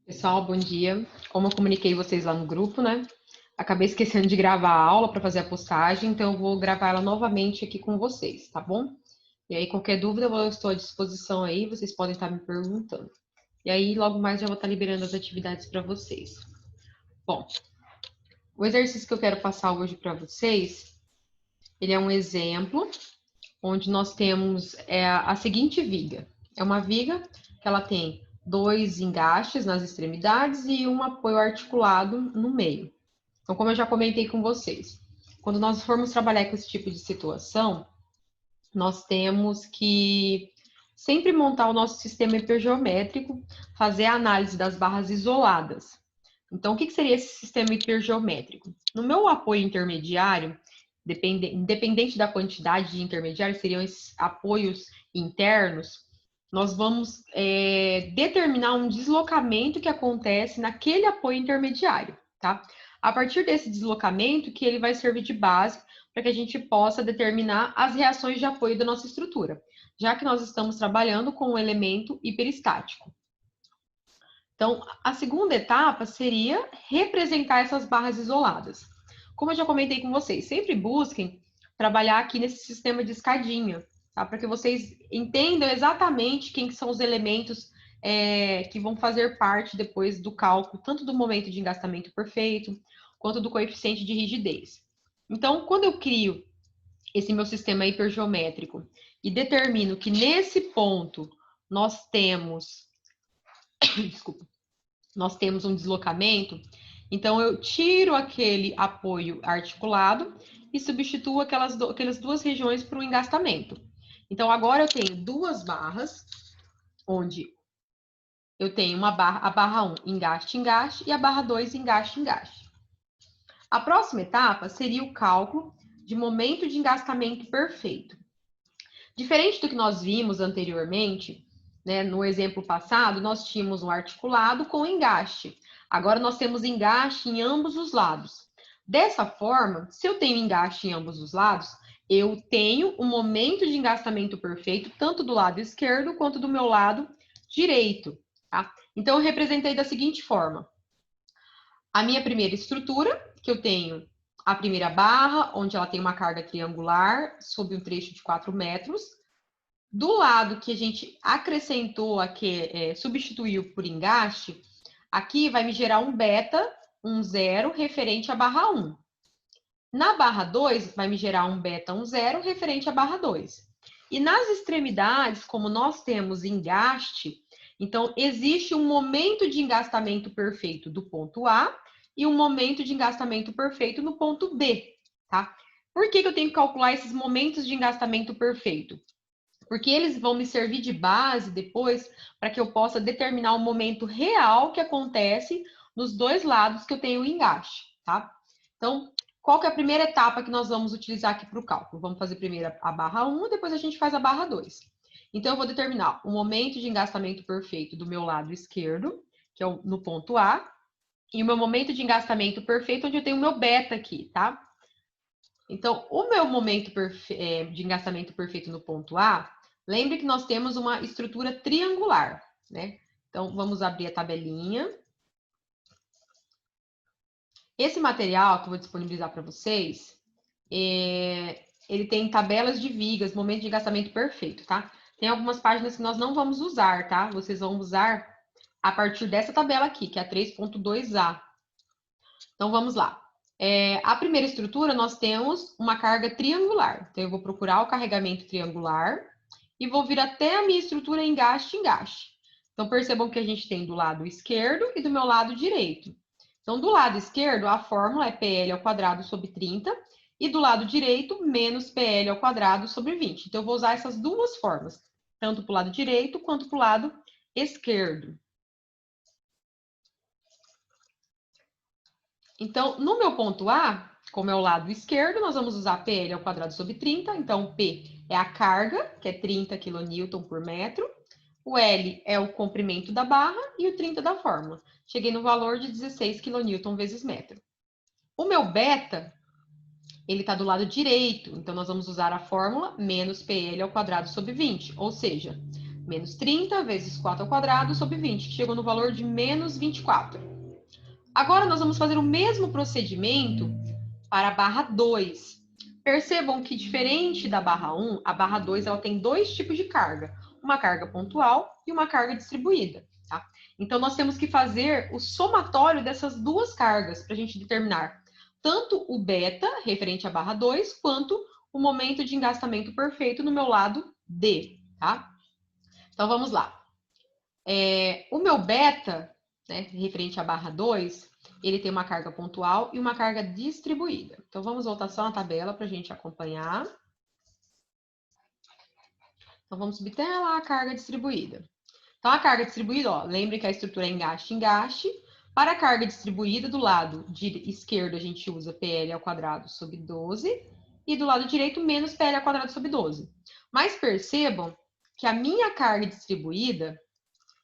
Pessoal, bom dia. Como eu comuniquei vocês lá no grupo, né? Acabei esquecendo de gravar a aula para fazer a postagem, então eu vou gravar ela novamente aqui com vocês, tá bom? E aí, qualquer dúvida, eu estou à disposição aí, vocês podem estar me perguntando. E aí, logo mais, já vou estar liberando as atividades para vocês. Bom, o exercício que eu quero passar hoje para vocês, ele é um exemplo onde nós temos a seguinte viga. É uma viga que ela tem dois engastes nas extremidades e um apoio articulado no meio. Então, como eu já comentei com vocês, quando nós formos trabalhar com esse tipo de situação, nós temos que sempre montar o nosso sistema hipergeométrico, fazer a análise das barras isoladas. Então, o que seria esse sistema hipergeométrico? No meu apoio intermediário, independente da quantidade de intermediários, seriam esses apoios internos, nós vamos determinar um deslocamento que acontece naquele apoio intermediário, tá? A partir desse deslocamento, que ele vai servir de base para que a gente possa determinar as reações de apoio da nossa estrutura, já que nós estamos trabalhando com um elemento hiperestático. Então, a segunda etapa seria representar essas barras isoladas. Como eu já comentei com vocês, sempre busquem trabalhar aqui nesse sistema de escadinha, tá? Para que vocês entendam exatamente quem são os elementos que vão fazer parte depois do cálculo, tanto do momento de engastamento perfeito, quanto do coeficiente de rigidez. Então, quando eu crio esse meu sistema hipergeométrico e determino que nesse ponto nós temos, desculpa, nós temos um deslocamento, então eu tiro aquele apoio articulado e substituo aquelas duas regiões para o engastamento. Então agora eu tenho duas barras, onde eu tenho a barra 1 engaste, engaste, e a barra 2 engaste, engaste. A próxima etapa seria o cálculo de momento de engastamento perfeito. Diferente do que nós vimos anteriormente, né, no exemplo passado, nós tínhamos um articulado com engaste. Agora nós temos engaste em ambos os lados. Dessa forma, se eu tenho engaste em ambos os lados, eu tenho um momento de engastamento perfeito, tanto do lado esquerdo quanto do meu lado direito. Tá? Então, eu representei da seguinte forma. A minha primeira estrutura, que eu tenho a primeira barra, onde ela tem uma carga triangular, sob um trecho de 4 metros. Do lado que a gente acrescentou aqui, substituiu por engaste, aqui vai me gerar um beta, um zero, referente à barra 1. Na barra 2, vai me gerar um beta, um zero, referente à barra 2. E nas extremidades, como nós temos engaste, então existe um momento de engastamento perfeito do ponto A e um momento de engastamento perfeito no ponto B, tá? Por que eu tenho que calcular esses momentos de engastamento perfeito? Porque eles vão me servir de base depois para que eu possa determinar o momento real que acontece nos dois lados que eu tenho o engaste, tá? Então, qual que é a primeira etapa que nós vamos utilizar aqui para o cálculo? Vamos fazer primeiro a barra 1, depois a gente faz a barra 2. Então, eu vou determinar o momento de engastamento perfeito do meu lado esquerdo, que é no ponto A, e o meu momento de engastamento perfeito, onde eu tenho o meu beta aqui, tá? Então, o meu momento de engastamento perfeito no ponto A, lembre que nós temos uma estrutura triangular, né? Então, vamos abrir a tabelinha. Esse material que eu vou disponibilizar para vocês, ele tem tabelas de vigas, momento de engastamento perfeito, tá? Tem algumas páginas que nós não vamos usar, tá? Vocês vão usar a partir dessa tabela aqui, que é a 3.2A. Então, vamos lá. A primeira estrutura, nós temos uma carga triangular. Então, eu vou procurar o carregamento triangular e vou vir até a minha estrutura engaste, engaste. Então, percebam que a gente tem do lado esquerdo e do meu lado direito. Então, do lado esquerdo, a fórmula é PL ao quadrado sobre 30, e do lado direito, menos PL ao quadrado sobre 20. Então, eu vou usar essas duas formas, tanto para o lado direito quanto para o lado esquerdo. Então, no meu ponto A, como é o lado esquerdo, nós vamos usar PL ao quadrado sobre 30. Então, P é a carga, que é 30 kN por metro. O L é o comprimento da barra e o 30 da fórmula. Cheguei no valor de 16 kN vezes metro. O meu beta, ele está do lado direito. Então, nós vamos usar a fórmula menos PL ao quadrado sobre 20. Ou seja, Menos 30 vezes 4 ao quadrado sobre 20, que chegou no valor de menos 24. Agora, nós vamos fazer o mesmo procedimento para a barra 2. Percebam que, diferente da barra 1, a barra 2 ela tem dois tipos de carga. Uma carga pontual e uma carga distribuída. Tá? Então, nós temos que fazer o somatório dessas duas cargas para a gente determinar tanto o beta, referente à barra 2, quanto o momento de engastamento perfeito no meu lado D. Tá? Então, vamos lá. O meu beta, né, referente à barra 2, ele tem uma carga pontual e uma carga distribuída. Então, vamos voltar só na tabela para a gente acompanhar. Então, vamos subir até lá a carga distribuída. Então, a carga distribuída, ó, lembre que a estrutura é engaste-engaste. Para a carga distribuída, do lado esquerdo, a gente usa PL ao quadrado sobre 12. E do lado direito, menos PL ao quadrado sobre 12. Mas percebam que a minha carga distribuída,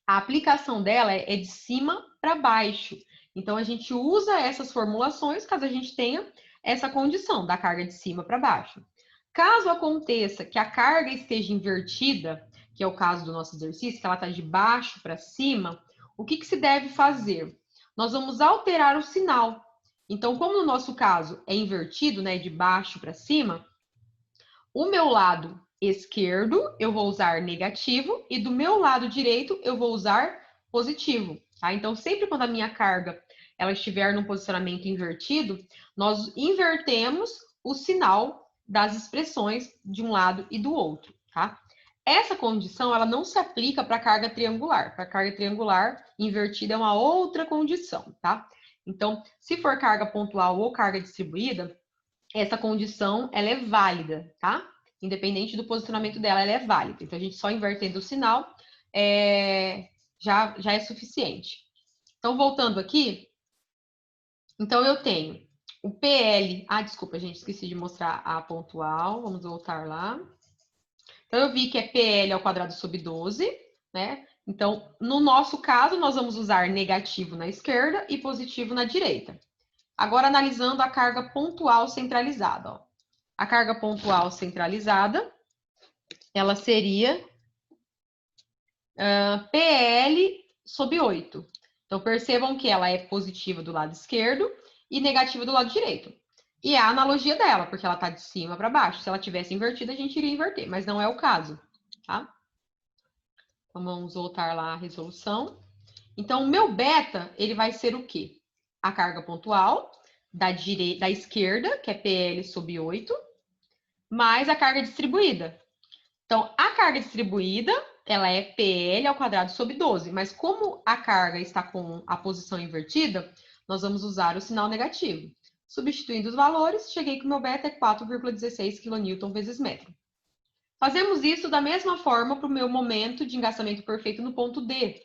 a aplicação dela é de cima para baixo. Então, a gente usa essas formulações caso a gente tenha essa condição da carga de cima para baixo. Caso aconteça que a carga esteja invertida, que é o caso do nosso exercício, que ela está de baixo para cima, o que se deve fazer? Nós vamos alterar o sinal. Então, como no nosso caso é invertido, né, de baixo para cima, o meu lado esquerdo eu vou usar negativo e do meu lado direito eu vou usar positivo. Tá? Então, sempre quando a minha carga ela estiver num posicionamento invertido, nós invertemos o sinal das expressões de um lado e do outro. Tá? Essa condição ela não se aplica para a carga triangular. Para a carga triangular, invertida é uma outra condição. Tá? Então, se for carga pontual ou carga distribuída, essa condição ela é válida, tá? Independente do posicionamento dela, ela é válida. Então, a gente só invertendo o sinal já é suficiente. Então, voltando aqui, então eu tenho o PL. Ah, desculpa, gente, esqueci de mostrar a pontual. Vamos voltar lá. Então, eu vi que é PL ao quadrado sobre 12, né? Então, no nosso caso, nós vamos usar negativo na esquerda e positivo na direita. Agora, analisando a carga pontual centralizada. Ó. A carga pontual centralizada, ela seria PL sobre 8. Então, percebam que ela é positiva do lado esquerdo e negativa do lado direito. E é a analogia dela, porque ela está de cima para baixo. Se ela tivesse invertida, a gente iria inverter, mas não é o caso, tá? Então, vamos voltar lá à resolução. Então, o meu beta, ele vai ser o quê? A carga pontual da esquerda, que é PL sobre 8, mais a carga distribuída. Então, a carga distribuída, ela é PL ao quadrado sobre 12, mas como a carga está com a posição invertida, nós vamos usar o sinal negativo. Substituindo os valores, cheguei que o meu beta é 4,16 kN vezes metro. Fazemos isso da mesma forma para o meu momento de engastamento perfeito no ponto D.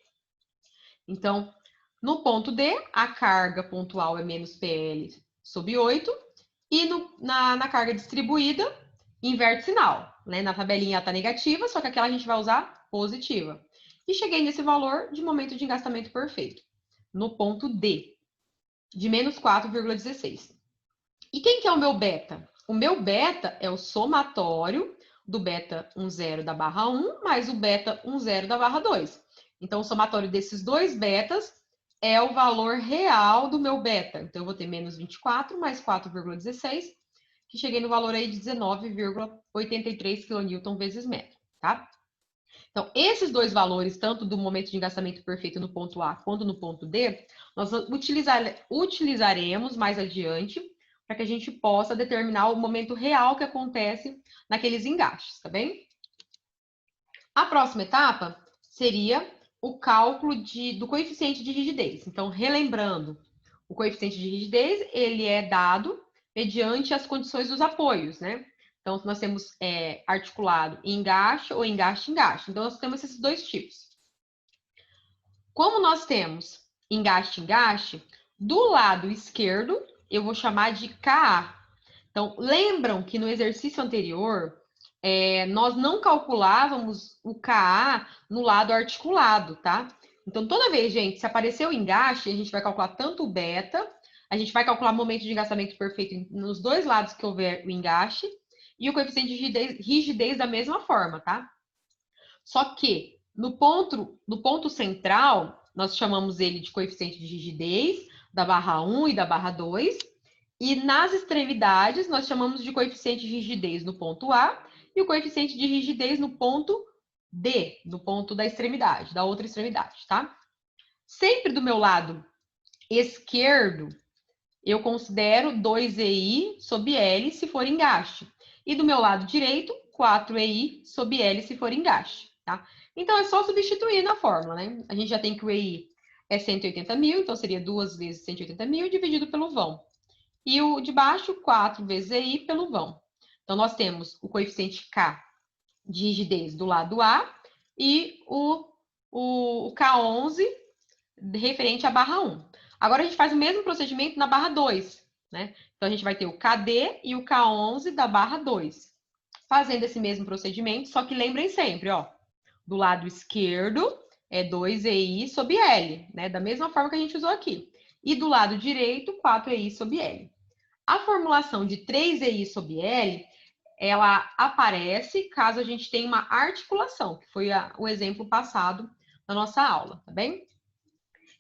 Então, no ponto D, a carga pontual é menos PL sobre 8, e na carga distribuída, inverte sinal. Né? Na tabelinha está negativa, só que aquela a gente vai usar positiva. E cheguei nesse valor de momento de engastamento perfeito, no ponto D, de menos 4,16. E quem que é o meu beta? O meu beta é o somatório do beta 10 da barra 1 mais o beta 10 da barra 2. Então, o somatório desses dois betas é o valor real do meu beta. Então, eu vou ter menos 24 mais 4,16, que cheguei no valor aí de 19,83 kN vezes metro, tá? Então, esses dois valores, tanto do momento de engastamento perfeito no ponto A quanto no ponto D, nós utilizaremos mais adiante para que a gente possa determinar o momento real que acontece naqueles engastes, tá bem? A próxima etapa seria o cálculo do coeficiente de rigidez. Então, relembrando, o coeficiente de rigidez, ele é dado mediante as condições dos apoios, né? Então, nós temos articulado engaste ou engaste-engaste. Então, nós temos esses dois tipos. Como nós temos engaste-engaste, do lado esquerdo, eu vou chamar de KA. Então, lembram que no exercício anterior, nós não calculávamos o KA no lado articulado, tá? Então, toda vez, gente, se aparecer o engaste, a gente vai calcular tanto o beta, a gente vai calcular o momento de engastamento perfeito nos dois lados que houver o engaste, e o coeficiente de rigidez da mesma forma, tá? Só que, No ponto central, nós chamamos ele de coeficiente de rigidez, da barra 1 e da barra 2. E nas extremidades, nós chamamos de coeficiente de rigidez no ponto A e o coeficiente de rigidez no ponto D, no ponto da extremidade, da outra extremidade, tá? Sempre do meu lado esquerdo, eu considero 2EI sob L se for engaste. E do meu lado direito, 4EI sob L se for engaste, tá? Então, é só substituir na fórmula, né? A gente já tem que o EI é 180 mil, então seria 2 vezes 180 mil dividido pelo vão. E o de baixo, 4 vezes EI pelo vão. Então, nós temos o coeficiente K de rigidez do lado A e o K11 referente à barra 1. Agora, a gente faz o mesmo procedimento na barra 2, né? Então, a gente vai ter o KD e o K11 da barra 2. Fazendo esse mesmo procedimento, só que lembrem sempre, ó, do lado esquerdo é 2EI sob L, né? Da mesma forma que a gente usou aqui. E do lado direito, 4EI sob L. A formulação de 3EI sob L, ela aparece caso a gente tenha uma articulação, que foi o exemplo passado na nossa aula, tá bem?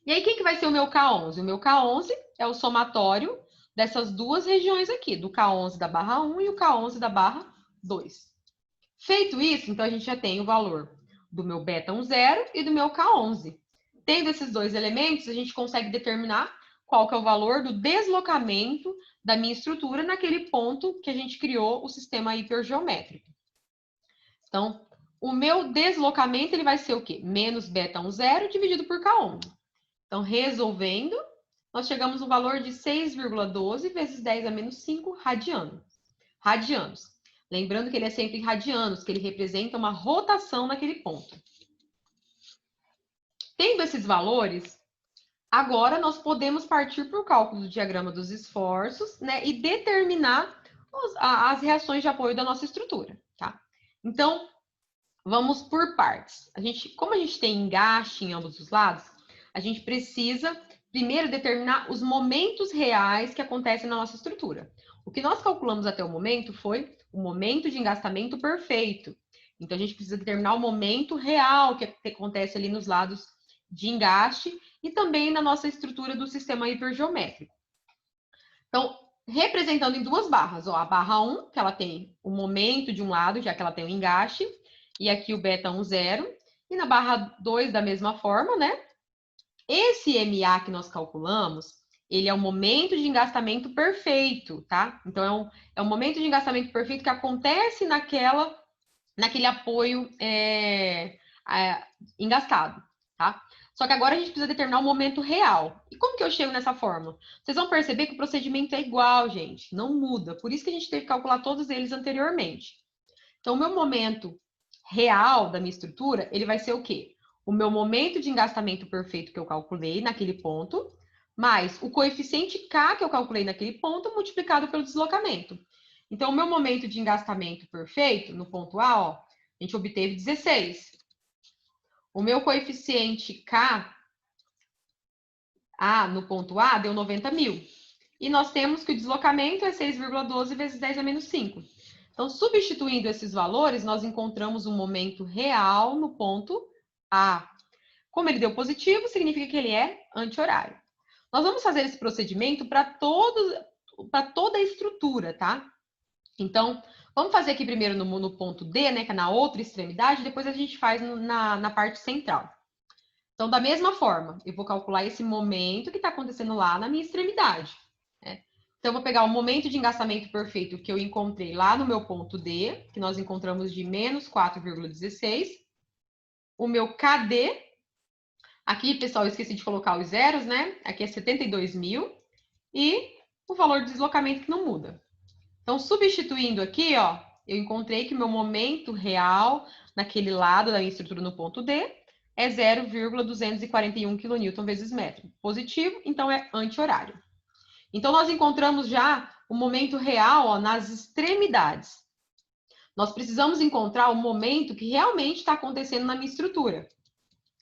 E aí, quem que vai ser o meu K11? O meu K11 é o somatório dessas duas regiões aqui, do K11 da barra 1 e o K11 da barra 2. Feito isso, então a gente já tem o valor do meu beta 0 e do meu K11. Tendo esses dois elementos, a gente consegue determinar qual que é o valor do deslocamento da minha estrutura naquele ponto que a gente criou o sistema hipergeométrico. Então, o meu deslocamento ele vai ser o quê? Menos beta 0 dividido por K11. Então, resolvendo, nós chegamos no valor de 6,12 vezes 10 a menos 5 radianos. Lembrando que ele é sempre em radianos, que ele representa uma rotação naquele ponto. Tendo esses valores, agora nós podemos partir para o cálculo do diagrama dos esforços, né, e determinar as reações de apoio da nossa estrutura, tá? Então, vamos por partes. Como a gente tem engaste em ambos os lados, a gente precisa primeiro determinar os momentos reais que acontecem na nossa estrutura. O que nós calculamos até o momento foi o momento de engastamento perfeito. Então, a gente precisa determinar o momento real que acontece ali nos lados de engaste e também na nossa estrutura do sistema hipergeométrico. Então, representando em duas barras, ó, a barra 1, que ela tem o momento de um lado, já que ela tem o engaste, e aqui o beta 0, e na barra 2 da mesma forma, né? Esse MA que nós calculamos, ele é o momento de engastamento perfeito, tá? Então, é um momento de engastamento perfeito que acontece naquele apoio engastado, tá? Só que agora a gente precisa determinar o momento real. E como que eu chego nessa fórmula? Vocês vão perceber que o procedimento é igual, gente, não muda. Por isso que a gente teve que calcular todos eles anteriormente. Então, o meu momento real da minha estrutura, ele vai ser o quê? O meu momento de engastamento perfeito que eu calculei naquele ponto, mais o coeficiente K que eu calculei naquele ponto, multiplicado pelo deslocamento. Então, o meu momento de engastamento perfeito, no ponto A, ó, a gente obteve 16. O meu coeficiente K, no ponto A, deu 90 mil. E nós temos que o deslocamento é 6,12 vezes 10 a menos 5. Então, substituindo esses valores, nós encontramos um momento real no ponto A. Como ele deu positivo, significa que ele é anti-horário. Nós vamos fazer esse procedimento para toda a estrutura, tá? Então, vamos fazer aqui primeiro no ponto D, né, que é na outra extremidade, depois a gente faz na parte central. Então, da mesma forma, eu vou calcular esse momento que está acontecendo lá na minha extremidade, né? Então, eu vou pegar o momento de engastamento perfeito que eu encontrei lá no meu ponto D, que nós encontramos de menos 4,16. O meu KD, aqui, pessoal, eu esqueci de colocar os zeros, né? Aqui é 72 mil. E o valor de deslocamento que não muda. Então, substituindo aqui, ó, eu encontrei que o meu momento real naquele lado da minha estrutura no ponto D é 0,241 kN vezes metro. Positivo, então é anti-horário. Então, nós encontramos já o momento real, ó, nas extremidades. Nós precisamos encontrar o momento que realmente está acontecendo na minha estrutura.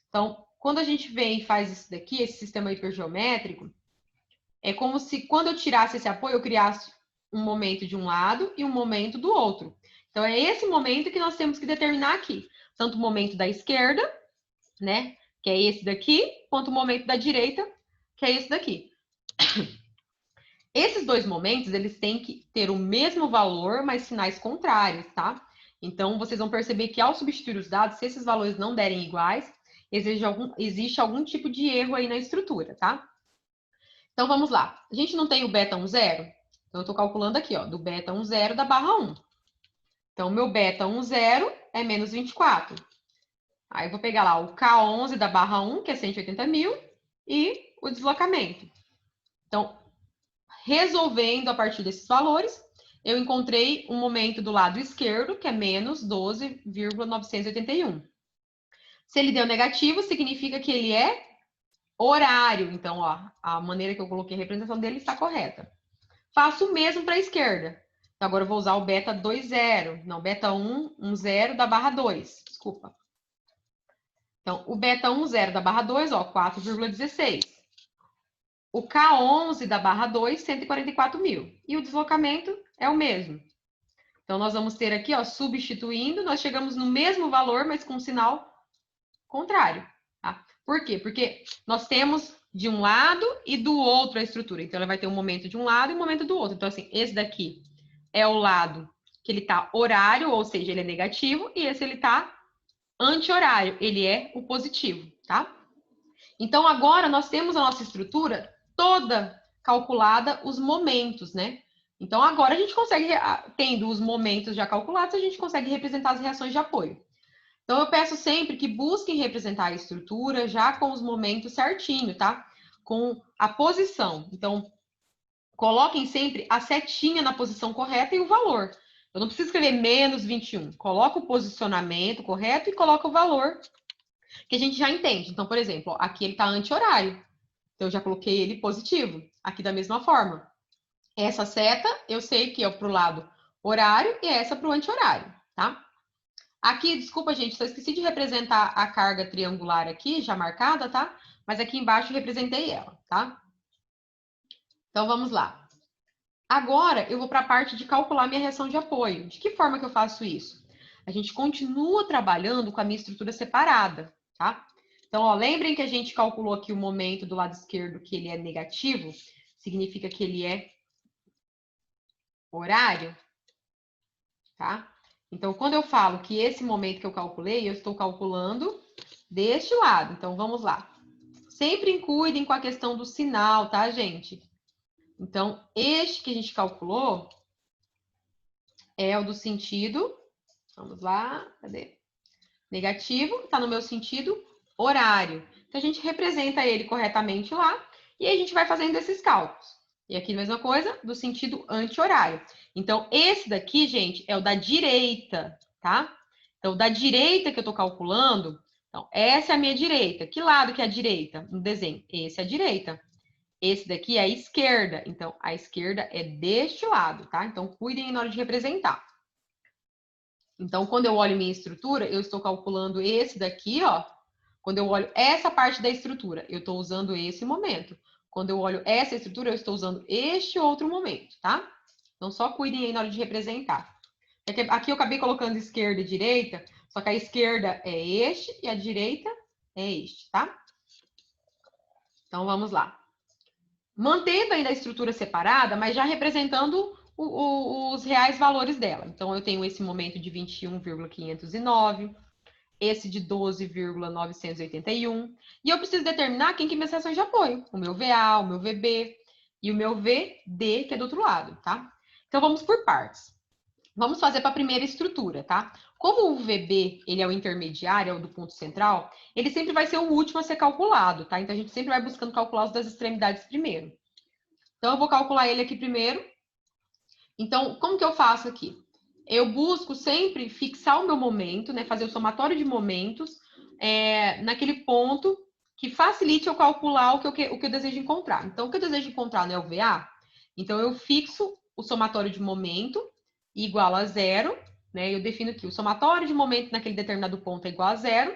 Então, quando a gente vem e faz isso daqui, esse sistema hipergeométrico, é como se quando eu tirasse esse apoio, eu criasse um momento de um lado e um momento do outro. Então, é esse momento que nós temos que determinar aqui. Tanto o momento da esquerda né? Que é esse daqui, quanto o momento da direita, que é esse daqui. Esses dois momentos, eles têm que ter o mesmo valor, mas sinais contrários, tá? Então, vocês vão perceber que ao substituir os dados, se esses valores não derem iguais, existe algum tipo de erro aí na estrutura, tá? Então, vamos lá. A gente não tem o beta 1, 0? Então, eu estou calculando aqui, ó, do beta 1, 0 da barra 1. Então, o meu beta 1, 0 é menos 24. Aí, eu vou pegar lá o K11 da barra 1, que é 180 mil, e o deslocamento. Então, resolvendo a partir desses valores, eu encontrei um momento do lado esquerdo, que é menos 12,981. Se ele deu negativo, significa que ele é horário. Então, ó, a maneira que eu coloquei a representação dele está correta. Faço o mesmo para a esquerda. Então, agora eu vou usar o beta 2, 0. Não, beta 1, 1, 0 da barra 2. Desculpa. Então, o beta 1, 0 da barra 2, ó, 4,16. O K11 da barra 2, 144 mil. E o deslocamento é o mesmo. Então, nós vamos ter aqui, ó, substituindo, nós chegamos no mesmo valor, mas com um sinal contrário. Tá? Por quê? Porque nós temos de um lado e do outro a estrutura. Então, ela vai ter um momento de um lado e um momento do outro. Então, assim, esse daqui é o lado que ele está horário, ou seja, ele é negativo, e esse ele está anti-horário, ele é o positivo, tá? Então, agora nós temos a nossa estrutura toda calculada, os momentos, né? Então, agora a gente consegue, tendo os momentos já calculados, a gente consegue representar as reações de apoio. Então, eu peço sempre que busquem representar a estrutura já com os momentos certinho, tá? Com a posição. Então, coloquem sempre a setinha na posição correta e o valor. Eu não preciso escrever menos 21. Coloca o posicionamento correto e coloca o valor que a gente já entende. Então, por exemplo, aqui ele está anti-horário. Então, eu já coloquei ele positivo. Aqui da mesma forma. Essa seta, eu sei que é para o lado horário e essa para o anti-horário, tá? Aqui, desculpa, gente, só esqueci de representar a carga triangular aqui, já marcada, tá? Mas aqui embaixo eu representei ela, tá? Então, vamos lá. Agora, eu vou para a parte de calcular minha reação de apoio. De que forma que eu faço isso? A gente continua trabalhando com a minha estrutura separada, tá? Então, ó, lembrem que a gente calculou aqui o momento do lado esquerdo que ele é negativo, significa que ele é horário, tá? Então, quando eu falo que esse momento que eu calculei, eu estou calculando deste lado. Então, vamos lá. Sempre cuidem com a questão do sinal, tá, gente? Então, este que a gente calculou é o do sentido. Vamos lá, cadê? Negativo, está no meu sentido horário. Então, a gente representa ele corretamente lá e aí a gente vai fazendo esses cálculos. E aqui, mesma coisa, do sentido anti-horário. Então, esse daqui, gente, é o da direita, tá? Então, da direita que eu estou calculando, então, essa é a minha direita. Que lado que é a direita no desenho? Esse é a direita. Esse daqui é a esquerda. Então, a esquerda é deste lado, tá? Então, cuidem na hora de representar. Então, quando eu olho minha estrutura, eu estou calculando esse daqui, ó. Quando eu olho essa parte da estrutura, eu estou usando esse momento. Quando eu olho essa estrutura, eu estou usando este outro momento, tá? Então, só cuidem aí na hora de representar. Aqui eu acabei colocando esquerda e direita, só que a esquerda é este e a direita é este, tá? Então, vamos lá. Mantendo ainda a estrutura separada, mas já representando os reais valores dela. Então, eu tenho esse momento de 21,509, esse de 12,981, e eu preciso determinar quem que é minhas reações de apoio, o meu VA, o meu VB e o meu VD, que é do outro lado, tá? Então, vamos por partes. Vamos fazer para a primeira estrutura, tá? Como o VB, ele é o intermediário, é o do ponto central, ele sempre vai ser o último a ser calculado, tá? Então, a gente sempre vai buscando calcular os das extremidades primeiro. Então, eu vou calcular ele aqui primeiro. Então, como que eu faço aqui? Eu busco sempre fixar o meu momento, né? Fazer o somatório de momentos naquele ponto que facilite eu calcular o que eu desejo encontrar. Então, o que eu desejo encontrar não é o VA? Então, eu fixo o somatório de momento igual a zero, né? Eu defino que o somatório de momento naquele determinado ponto é igual a zero,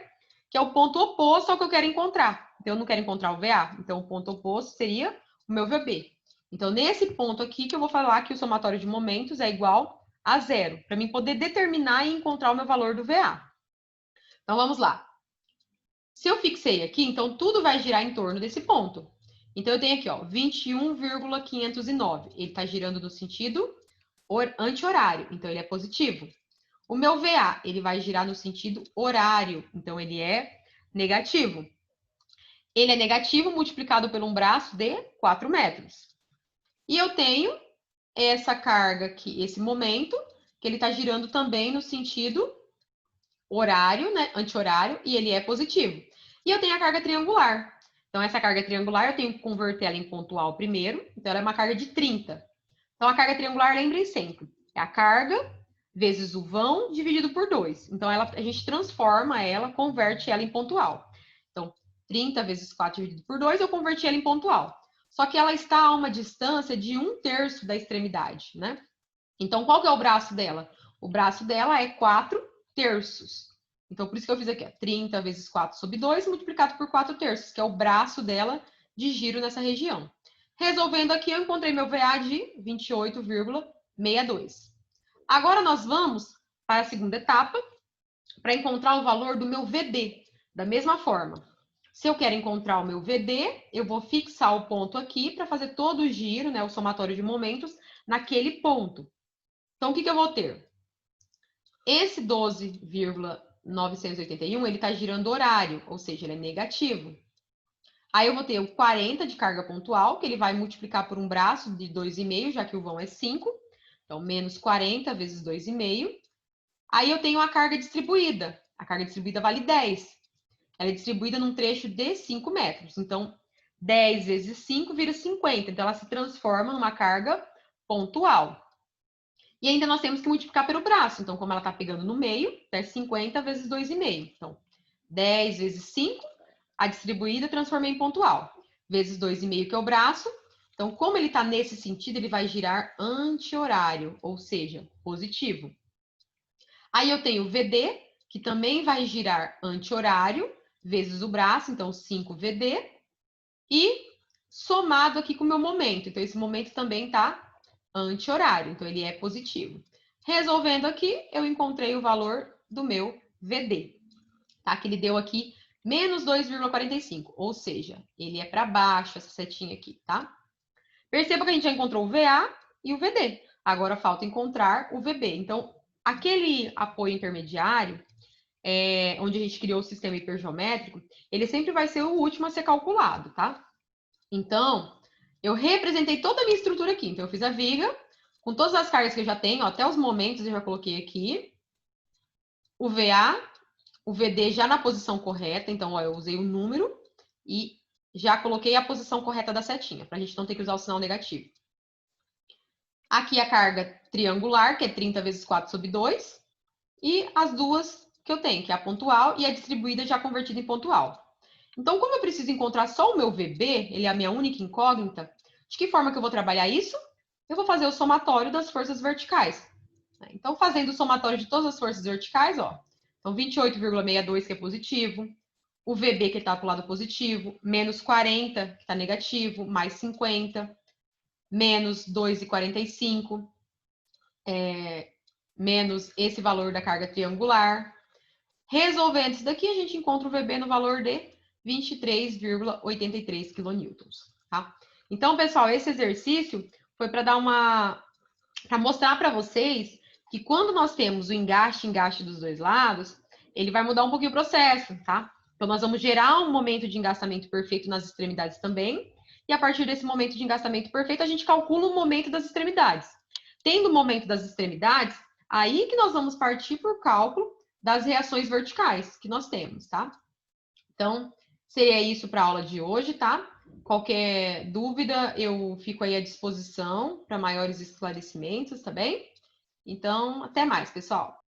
que é o ponto oposto ao que eu quero encontrar. Então, eu não quero encontrar o VA. Então, o ponto oposto seria o meu VB. Então, nesse ponto aqui que eu vou falar que o somatório de momentos é igual a zero, para mim poder determinar e encontrar o meu valor do VA. Então, vamos lá. Se eu fixei aqui, então tudo vai girar em torno desse ponto. Então, eu tenho aqui, ó, 21,509. Ele está girando no sentido anti-horário, então ele é positivo. O meu VA, ele vai girar no sentido horário, então ele é negativo. Ele é negativo multiplicado por um braço de 4 metros. E eu tenho essa carga aqui, esse momento, que ele está girando também no sentido horário, né, anti-horário, e ele é positivo. E eu tenho a carga triangular. Então, essa carga triangular, eu tenho que converter ela em pontual primeiro. Então, ela é uma carga de 30. Então, a carga triangular, lembrem sempre, é a carga vezes o vão dividido por 2. Então, a gente transforma ela, converte ela em pontual. Então, 30 vezes 4 dividido por 2, eu converti ela em pontual. Só que ela está a uma distância de 1/3 da extremidade, né? Então, qual que é o braço dela? O braço dela é 4/3. Então, por isso que eu fiz aqui, ó, 30 vezes 4 sobre 2, multiplicado por 4/3, que é o braço dela de giro nessa região. Resolvendo aqui, eu encontrei meu VA de 28,62. Agora, nós vamos para a segunda etapa, para encontrar o valor do meu VD. Da mesma forma, se eu quero encontrar o meu VD, eu vou fixar o ponto aqui para fazer todo o giro, né, o somatório de momentos, naquele ponto. Então, o que eu vou ter? Esse 12,981, ele está girando horário, ou seja, ele é negativo. Aí eu vou ter o 40 de carga pontual, que ele vai multiplicar por um braço de 2,5, já que o vão é 5. Então, menos 40 vezes 2,5. Aí eu tenho a carga distribuída. A carga distribuída vale 10. Ela é distribuída num trecho de 5 metros. Então, 10 vezes 5 vira 50. Então, ela se transforma numa carga pontual. E ainda nós temos que multiplicar pelo braço. Então, como ela está pegando no meio, é 50 vezes 2,5. Então, 10 vezes 5, a distribuída transformei em pontual. Vezes 2,5, que é o braço. Então, como ele está nesse sentido, ele vai girar anti-horário, ou seja, positivo. Aí eu tenho o VD, que também vai girar anti-horário, vezes o braço, então 5 VD. E somado aqui com o meu momento. Então, esse momento também está anti-horário, então ele é positivo. Resolvendo aqui, eu encontrei o valor do meu VD, tá? Que ele deu aqui menos 2,45, ou seja, ele é para baixo, essa setinha aqui, tá? Perceba que a gente já encontrou o VA e o VD. Agora falta encontrar o VB. Então, aquele apoio intermediário, onde a gente criou o sistema hipergeométrico, ele sempre vai ser o último a ser calculado, tá? Então, eu representei toda a minha estrutura aqui. Então, eu fiz a viga, com todas as cargas que eu já tenho, ó, até os momentos eu já coloquei aqui. O VA, o VD já na posição correta. Então, ó, eu usei o número e já coloquei a posição correta da setinha, para a gente não ter que usar o sinal negativo. Aqui a carga triangular, que é 30 vezes 4 sobre 2. E as duas que eu tenho, que é a pontual e a distribuída já convertida em pontual. Então, como eu preciso encontrar só o meu VB, ele é a minha única incógnita, de que forma que eu vou trabalhar isso? Eu vou fazer o somatório das forças verticais. Então, fazendo o somatório de todas as forças verticais, ó. Então, 28,62, que é positivo. O VB, que está para o lado positivo. Menos 40, que está negativo. Mais 50. Menos 2,45. Menos esse valor da carga triangular. Resolvendo isso daqui, a gente encontra o VB no valor de 23,83 kN, tá? Então, pessoal, esse exercício foi para para mostrar para vocês que quando nós temos o engaste dos dois lados, ele vai mudar um pouquinho o processo, tá? Então, nós vamos gerar um momento de engastamento perfeito nas extremidades também, e a partir desse momento de engastamento perfeito, a gente calcula o momento das extremidades. Tendo o momento das extremidades, aí que nós vamos partir para o cálculo das reações verticais que nós temos, tá? Então, seria isso para a aula de hoje, tá? Qualquer dúvida, eu fico aí à disposição para maiores esclarecimentos, tá bem? Então, até mais, pessoal!